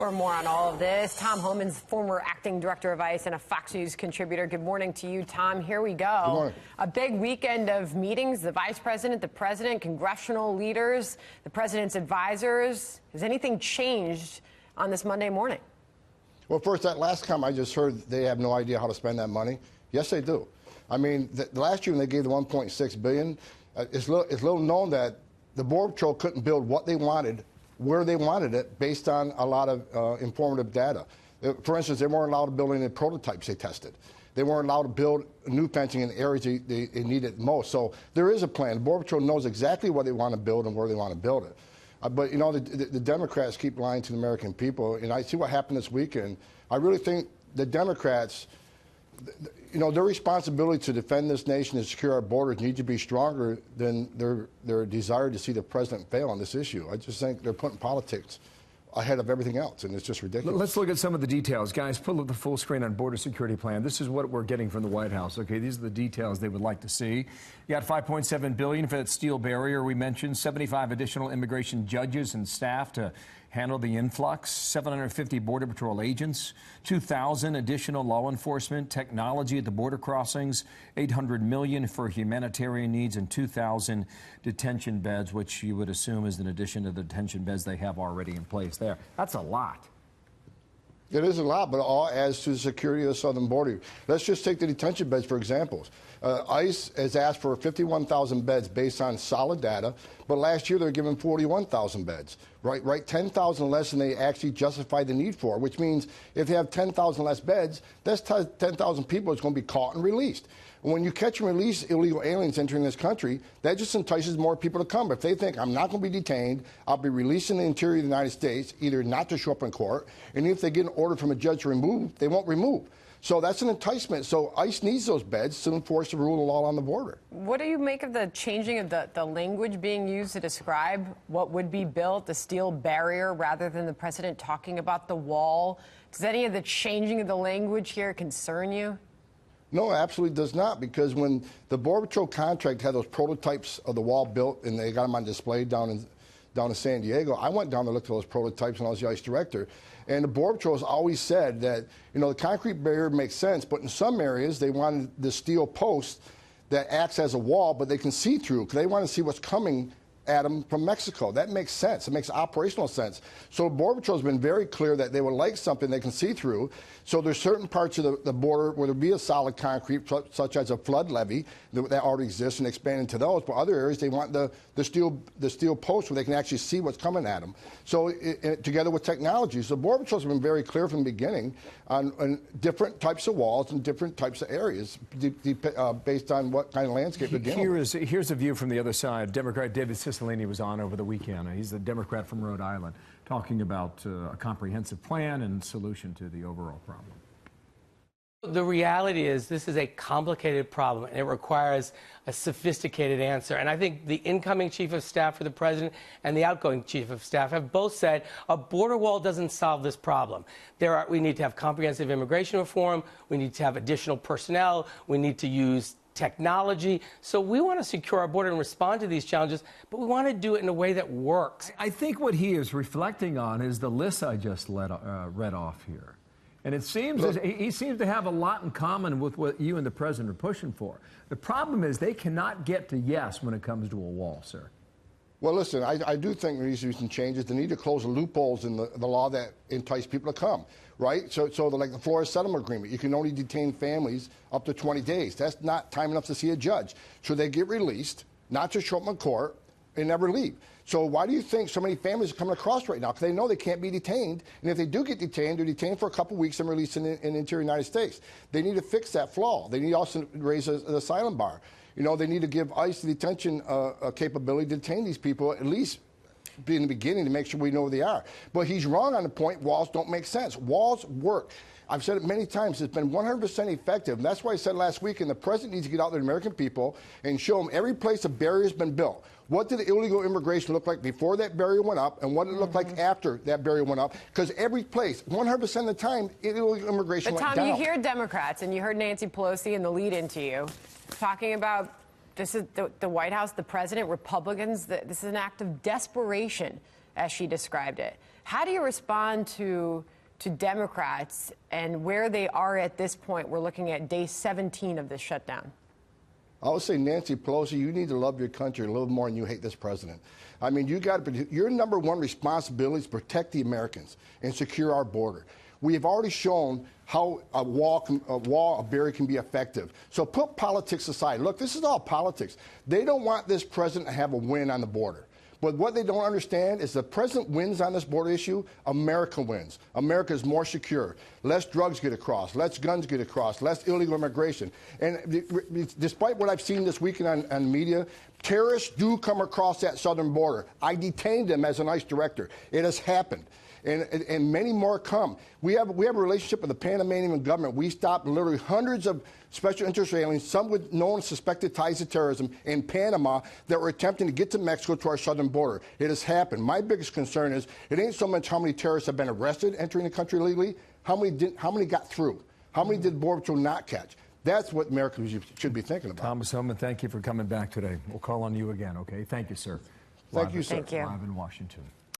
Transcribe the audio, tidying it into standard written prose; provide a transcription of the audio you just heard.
For more on all of this, Tom Homan's former acting director of ICE and a Fox News contributor. Good morning to you, Tom. Here we go. Good morning. A big weekend of meetings, the vice president, the president, congressional leaders, the president's advisors. Has anything changed on this Monday morning? Well, first, that last comment I just heard, they have no idea how to spend that money. Yes, they do. I mean, the last year when they gave the $1.6 billion, it's little known that the Border Patrol couldn't build what they wanted where they wanted it based on a lot of informative data. For instance, they weren't allowed to build any prototypes they tested. They weren't allowed to build new fencing in areas they needed most. So there is a plan. The Border Patrol knows exactly what they want to build and where they want to build it. But, you know, the Democrats keep lying to the American people. And I see what happened this weekend. I really think the Democrats, you know, their responsibility to defend this nation and secure our borders need to be stronger than their desire to see the president fail on this issue. I just think they're putting politics ahead of everything else, and it's just ridiculous. Let's look at some of the details. Guys, pull up the full screen on border security plan. This is what we're getting from the White House. Okay, these are the details they would like to see. You got $5.7 billion for that steel barrier we mentioned, 75 additional immigration judges and staff to handle the influx, 750 Border Patrol agents, 2,000 additional law enforcement, technology at the border crossings, $800 million for humanitarian needs, and 2,000 detention beds, which you would assume is in addition to the detention beds they have already in place there. That's a lot. It is a lot, but it all adds to the security of the southern border. Let's just take the detention beds for examples. ICE has asked for 51,000 beds based on solid data, but last year they're given 41,000 beds, right? 10,000 less than they actually justified the need for, which means if they have 10,000 less beds, that's 10,000 people that's going to be caught and released. When you catch and release illegal aliens entering this country, that just entices more people to come. If they think, I'm not going to be detained, I'll be released in the interior of the United States, either not to show up in court, and if they get an order from a judge to remove, they won't remove. So that's an enticement. So ICE needs those beds to enforce the rule of law on the border. What do you make of the changing of the language being used to describe what would be built, the steel barrier, rather than the president talking about the wall? Does any of the changing of the language here concern you? No, it absolutely does not, because when the Border Patrol contract had those prototypes of the wall built and they got them on display down in San Diego, I went down to look at those prototypes when I was the ICE director. And the Border Patrol has always said that, you know, the concrete barrier makes sense, but in some areas they wanted the steel post that acts as a wall, but they can see through, because they want to see what's coming at them from Mexico. That makes sense. It makes operational sense. So the Border Patrol has been very clear that they would like something they can see through. So there's certain parts of the border where there'll be a solid concrete, such as a flood levee that already exists, and expand into those. But other areas, they want the steel post where they can actually see what's coming at them. So together with technology. So the Border Patrol has been very clear from the beginning on different types of walls and different types of areas based on what kind of landscape they're dealing with. Here's a view from the other side. Democrat David Cicilline was on over the weekend. He's a Democrat from Rhode Island, talking about a comprehensive plan and solution to the overall problem. The reality is this is a complicated problem, and it requires a sophisticated answer. And I think the incoming chief of staff for the president and the outgoing chief of staff have both said a border wall doesn't solve this problem. We need to have comprehensive immigration reform. We need to have additional personnel. We need to use technology. So we want to secure our border and respond to these challenges, but we want to do it in a way that works. I think what he is reflecting on is the list I just read off here. And it seems he seems to have a lot in common with what you and the president are pushing for. The problem is they cannot get to yes when it comes to a wall, sir. Well, listen, I do think there needs to be some changes. They need to close the loopholes in the law that entice people to come, right? So like the Florida Settlement Agreement, you can only detain families up to 20 days. That's not time enough to see a judge. So they get released, not to show up in court, and never leave. So why do you think so many families are coming across right now? Because they know they can't be detained. And if they do get detained, they're detained for a couple weeks and released in the interior United States. They need to fix that flaw. They need also to raise an asylum bar. You know, they need to give ICE the detention capability to detain these people, at least be in the beginning, to make sure we know where they are. But he's wrong on the point walls don't make sense. Walls work. I've said it many times. It's been 100% effective. And that's why I said last week, and the president needs to get out there to the American people and show them every place a barrier has been built. What did illegal immigration look like before that barrier went up, and what did it look like after that barrier went up? Because every place, 100% of the time, illegal immigration went down. But Tom, you hear Democrats, and you heard Nancy Pelosi in the lead into you, talking about this is the White House, the president, Republicans. This is an act of desperation, as she described it. How do you respond to Democrats and where they are at this point? We're looking at day 17 of this shutdown. I would say, Nancy Pelosi, you need to love your country a little more than you hate this president. I mean, your number one responsibility is to protect the Americans and secure our border. We have already shown how a barrier can be effective. So put politics aside. Look, this is all politics. They don't want this president to have a win on the border. But what they don't understand is the president wins on this border issue, America wins. America is more secure. Less drugs get across, less guns get across, less illegal immigration. And despite what I've seen this weekend on media, terrorists do come across that southern border. I detained them as an ICE director. It has happened. And many more come. We have a relationship with the Panamanian government. We stopped literally hundreds of special interest aliens, some with known and suspected ties to terrorism in Panama, that were attempting to get to Mexico to our southern border. It has happened. My biggest concern is it ain't so much how many terrorists have been arrested entering the country illegally, how many got through, how many did Border Patrol not catch. That's what America should be thinking about. Thomas Homan, thank you for coming back today. We'll call on you again, okay? Thank you, sir. Thank you, sir. Thank you. Live in Washington.